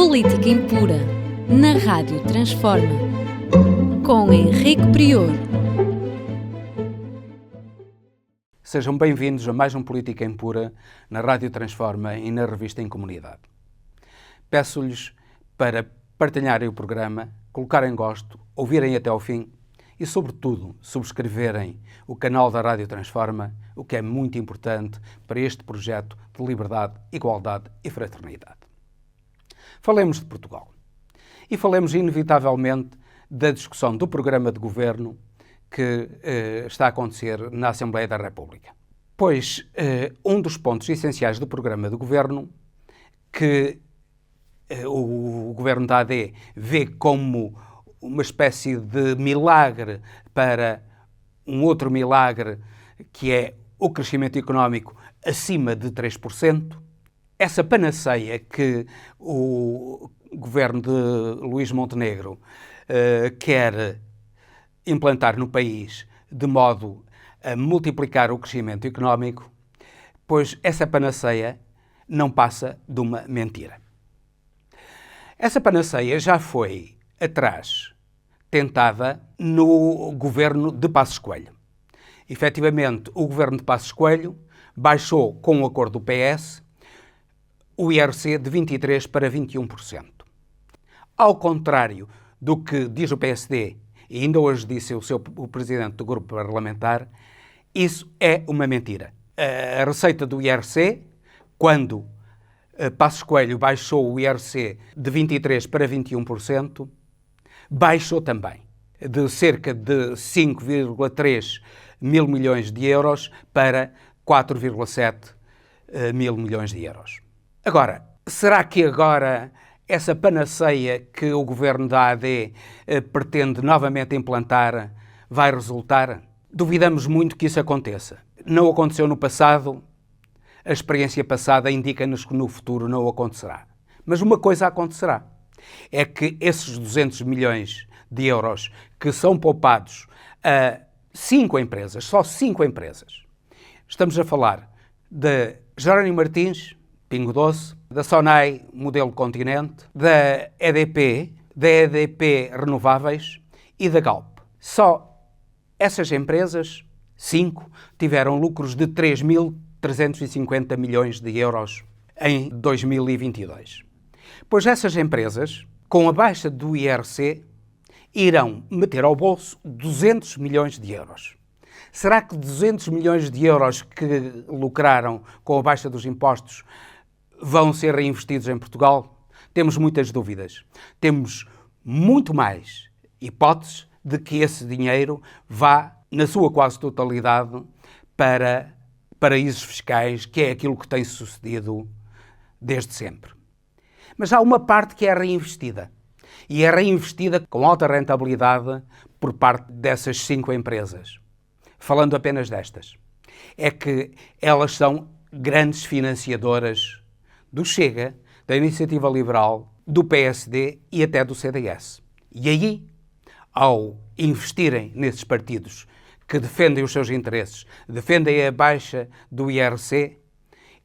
Política Impura, na Rádio Transforma, com Henrique Prior. Sejam bem-vindos a mais um Política Impura na Rádio Transforma e na Revista Em Comunidade. Peço-lhes para partilharem o programa, colocarem gosto, ouvirem até ao fim e, sobretudo, subscreverem o canal da Rádio Transforma, o que é muito importante para este projeto de liberdade, igualdade e fraternidade. Falemos de Portugal. E falemos, inevitavelmente, da discussão do programa de governo que está a acontecer na Assembleia da República. Pois um dos pontos essenciais do programa de governo, que o governo da AD vê como uma espécie de milagre para um outro milagre, que é o crescimento económico acima de 3%, essa panaceia que o governo de Luís Montenegro quer implantar no país de modo a multiplicar o crescimento económico, pois essa panaceia não passa de uma mentira. Essa panaceia já foi atrás tentada no governo de Passos Coelho. Efetivamente, o governo de Passos Coelho baixou, com o acordo do PS, o IRC de 23% para 21%. Ao contrário do que diz o PSD, e ainda hoje disse o presidente do grupo parlamentar, isso é uma mentira. A receita do IRC, quando Passos Coelho baixou o IRC de 23% para 21%, baixou também de cerca de 5,3 mil milhões de euros para 4,7 mil milhões de euros. Agora, será que agora essa panaceia que o governo da AD pretende novamente implantar vai resultar? Duvidamos muito que isso aconteça. Não aconteceu no passado, a experiência passada indica-nos que no futuro não acontecerá. Mas uma coisa acontecerá, é que esses 200 milhões de euros que são poupados a 5 empresas, só 5 empresas, estamos a falar de Jerónimo Martins, Pingo Doce, da Sonai, Modelo Continente, da EDP Renováveis e da Galp. Só essas empresas, 5, tiveram lucros de 3.350 milhões de euros em 2022. Pois essas empresas, com a baixa do IRC, irão meter ao bolso 200 milhões de euros. Será que 200 milhões de euros que lucraram com a baixa dos impostos vão ser reinvestidos em Portugal? Temos muitas dúvidas. Temos muito mais hipóteses de que esse dinheiro vá, na sua quase totalidade, para paraísos fiscais, que é aquilo que tem sucedido desde sempre. Mas há uma parte que é reinvestida. E é reinvestida com alta rentabilidade por parte dessas 5 empresas. Falando apenas destas. É que elas são grandes financiadoras do Chega, da Iniciativa Liberal, do PSD e até do CDS. E aí, ao investirem nesses partidos que defendem os seus interesses, defendem a baixa do IRC,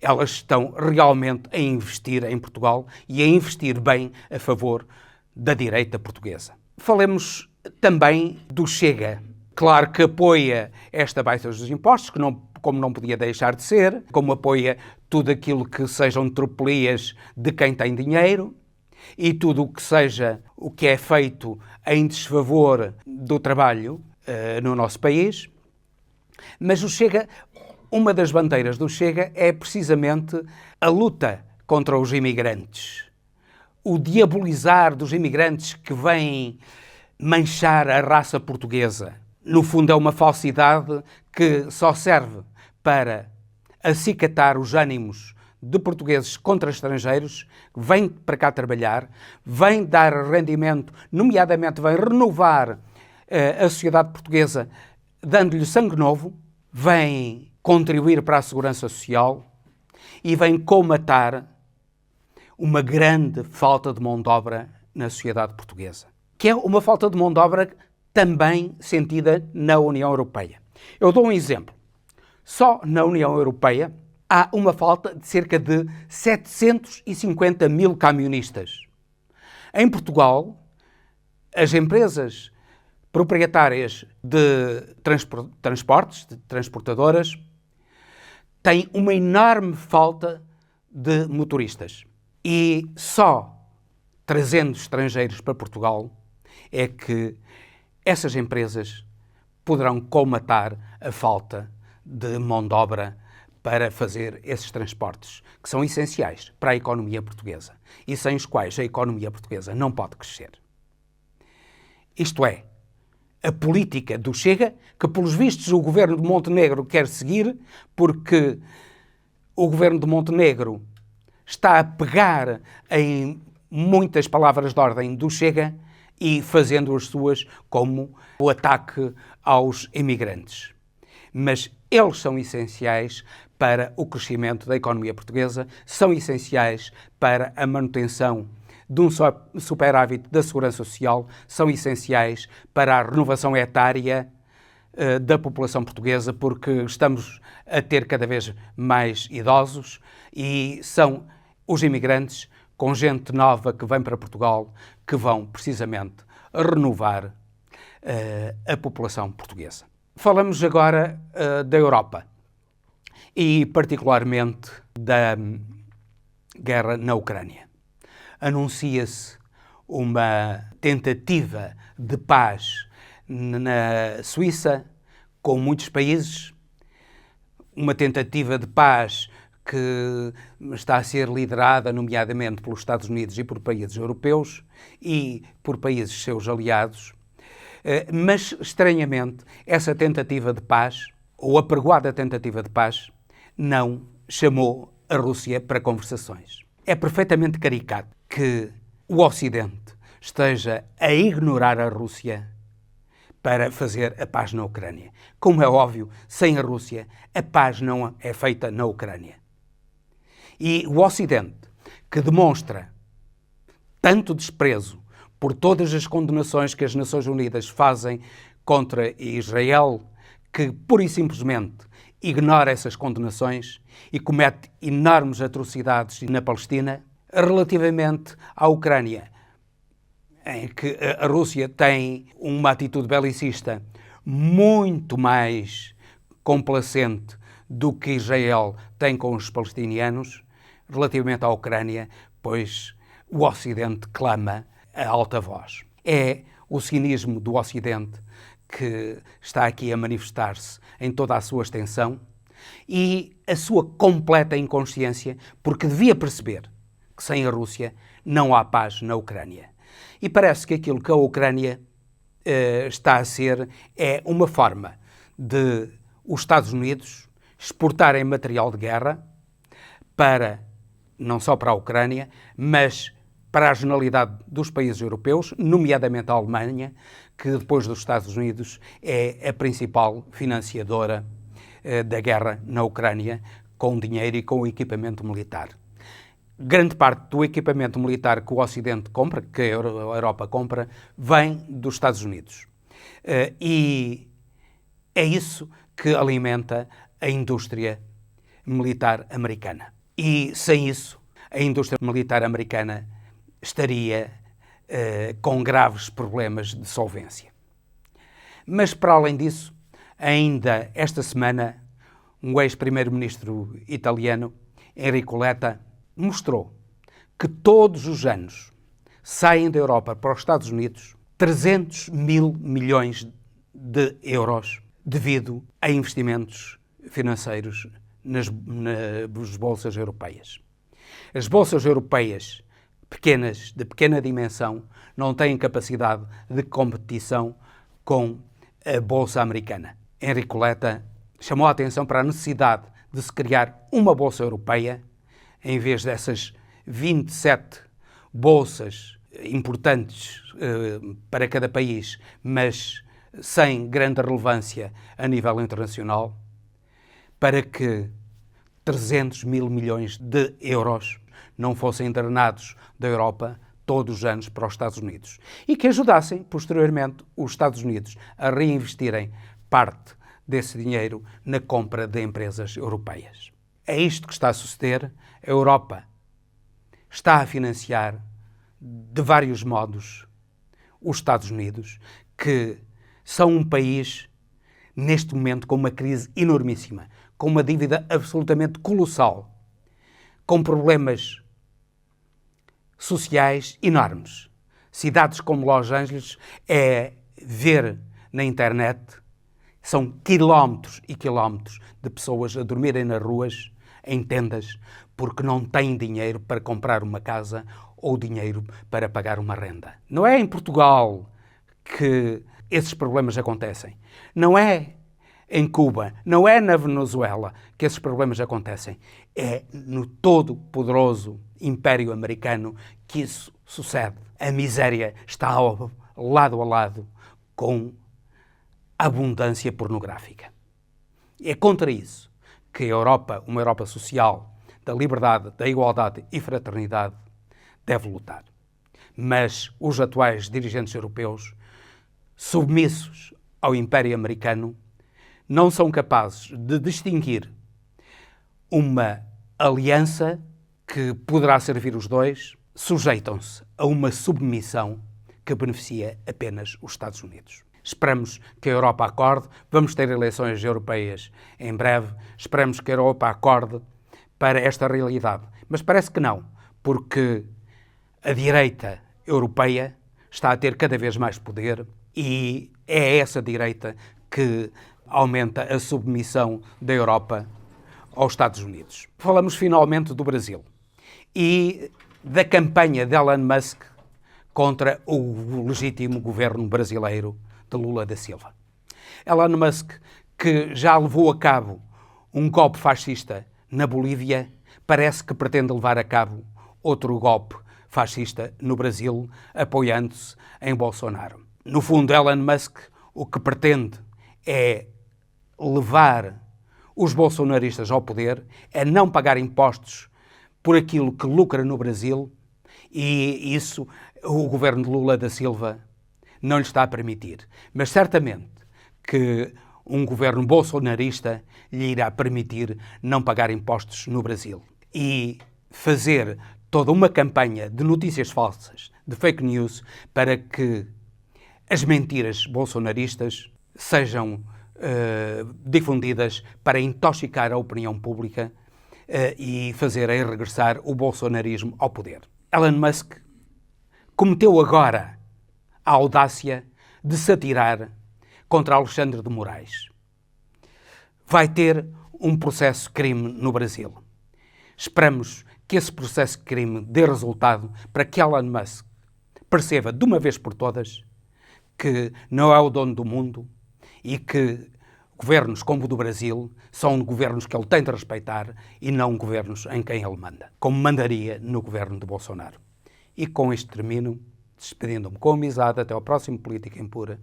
elas estão realmente a investir em Portugal e a investir bem a favor da direita portuguesa. Falemos também do Chega. Claro que apoia esta baixa dos impostos, como não podia deixar de ser, como apoia tudo aquilo que sejam tropelias de quem tem dinheiro e tudo o que seja o que é feito em desfavor do trabalho no nosso país. Mas o Chega, uma das bandeiras do Chega é precisamente a luta contra os imigrantes. O diabolizar dos imigrantes que vêm manchar a raça portuguesa. No fundo é uma falsidade que só serve para acicatar os ânimos de portugueses contra estrangeiros, que vêm para cá trabalhar, vêm dar rendimento, nomeadamente vêm renovar a sociedade portuguesa, dando-lhe sangue novo, vêm contribuir para a segurança social e vêm comatar uma grande falta de mão de obra na sociedade portuguesa, que é uma falta de mão de obra também sentida na União Europeia. Eu dou um exemplo. Só na União Europeia há uma falta de cerca de 750 mil camionistas. Em Portugal, as empresas proprietárias de transportes, de transportadoras, têm uma enorme falta de motoristas. E só trazendo estrangeiros para Portugal é que essas empresas poderão colmatar a falta de mão de obra para fazer esses transportes, que são essenciais para a economia portuguesa e sem os quais a economia portuguesa não pode crescer. Isto é, a política do Chega, que pelos vistos o governo de Montenegro quer seguir, porque o governo de Montenegro está a pegar em muitas palavras de ordem do Chega e fazendo as suas, como o ataque aos imigrantes. Mas eles são essenciais para o crescimento da economia portuguesa, são essenciais para a manutenção de um superávit da segurança social, são essenciais para a renovação etária da população portuguesa, porque estamos a ter cada vez mais idosos e são os imigrantes com gente nova que vem para Portugal que vão precisamente renovar a população portuguesa. Falamos agora da Europa e particularmente da guerra na Ucrânia. Anuncia-se uma tentativa de paz na Suíça com muitos países, uma tentativa de paz que está a ser liderada, nomeadamente, pelos Estados Unidos e por países europeus e por países seus aliados. Mas, estranhamente, essa tentativa de paz, ou apregoada tentativa de paz, não chamou a Rússia para conversações. É perfeitamente caricato que o Ocidente esteja a ignorar a Rússia para fazer a paz na Ucrânia. Como é óbvio, sem a Rússia, a paz não é feita na Ucrânia. E o Ocidente, que demonstra tanto desprezo por todas as condenações que as Nações Unidas fazem contra Israel, que pura e simplesmente ignora essas condenações e comete enormes atrocidades na Palestina, relativamente à Ucrânia, em que a Rússia tem uma atitude belicista muito mais complacente do que Israel tem com os palestinianos, relativamente à Ucrânia, pois o Ocidente clama a alta voz. É o cinismo do Ocidente que está aqui a manifestar-se em toda a sua extensão e a sua completa inconsciência, porque devia perceber que sem a Rússia não há paz na Ucrânia. E parece que aquilo que a Ucrânia está a ser é uma forma de os Estados Unidos exportarem material de guerra para, não só para a Ucrânia, mas para a generalidade dos países europeus, nomeadamente a Alemanha, que depois dos Estados Unidos é a principal financiadora da guerra na Ucrânia, com dinheiro e com equipamento militar. Grande parte do equipamento militar que o Ocidente compra, que a Europa compra, vem dos Estados Unidos. E é isso que alimenta a indústria militar americana. E sem isso, a indústria militar americana estaria com graves problemas de solvência. Mas, para além disso, ainda esta semana, um ex-primeiro-ministro italiano, Enrico Letta, mostrou que todos os anos saem da Europa para os Estados Unidos 300 mil milhões de euros devido a investimentos financeiros nas bolsas europeias. As bolsas europeias pequenas, de pequena dimensão, não têm capacidade de competição com a bolsa americana. Enrico Letta chamou a atenção para a necessidade de se criar uma bolsa europeia, em vez dessas 27 bolsas importantes para cada país, mas sem grande relevância a nível internacional, para que 300 mil milhões de euros não fossem drenados da Europa todos os anos para os Estados Unidos e que ajudassem, posteriormente, os Estados Unidos a reinvestirem parte desse dinheiro na compra de empresas europeias. É isto que está a suceder. A Europa está a financiar de vários modos os Estados Unidos, que são um país, neste momento, com uma crise enormíssima, com uma dívida absolutamente colossal, com problemas sociais enormes. Cidades como Los Angeles é ver na internet, são quilómetros e quilómetros de pessoas a dormirem nas ruas, em tendas, porque não têm dinheiro para comprar uma casa ou dinheiro para pagar uma renda. Não é em Portugal que esses problemas acontecem. Não é em Cuba, não é na Venezuela que esses problemas acontecem. É no todo poderoso Império Americano que isso sucede. A miséria está lado a lado com a abundância pornográfica. É contra isso que a Europa, uma Europa social, da liberdade, da igualdade e fraternidade, deve lutar. Mas os atuais dirigentes europeus, submissos ao Império Americano, não são capazes de distinguir uma aliança que poderá servir os dois, sujeitam-se a uma submissão que beneficia apenas os Estados Unidos. Esperamos que a Europa acorde, vamos ter eleições europeias em breve, esperamos que a Europa acorde para esta realidade. Mas parece que não, porque a direita europeia está a ter cada vez mais poder e é essa direita que aumenta a submissão da Europa aos Estados Unidos. Falamos finalmente do Brasil e da campanha de Elon Musk contra o legítimo governo brasileiro de Lula da Silva. Elon Musk, que já levou a cabo um golpe fascista na Bolívia, parece que pretende levar a cabo outro golpe fascista no Brasil, apoiando-se em Bolsonaro. No fundo, Elon Musk o que pretende é levar os bolsonaristas ao poder, é não pagar impostos por aquilo que lucra no Brasil, e isso o governo de Lula da Silva não lhe está a permitir. Mas certamente que um governo bolsonarista lhe irá permitir não pagar impostos no Brasil e fazer toda uma campanha de notícias falsas, de fake news, para que as mentiras bolsonaristas sejam difundidas para intoxicar a opinião pública e fazer regressar o bolsonarismo ao poder. Elon Musk cometeu agora a audácia de se atirar contra Alexandre de Moraes. Vai ter um processo-crime no Brasil. Esperamos que esse processo-crime dê resultado para que Elon Musk perceba de uma vez por todas que não é o dono do mundo e que governos como o do Brasil são governos que ele tem de respeitar e não governos em quem ele manda, como mandaria no governo de Bolsonaro. E com isto termino, despedindo-me com amizade até ao próximo Política Impura,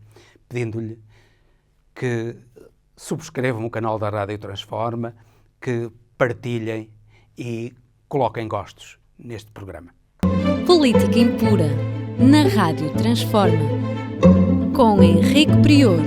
pedindo-lhe que subscrevam o canal da Rádio Transforma, que partilhem e coloquem gostos neste programa. Política Impura, na Rádio Transforma, com Henrique Prior.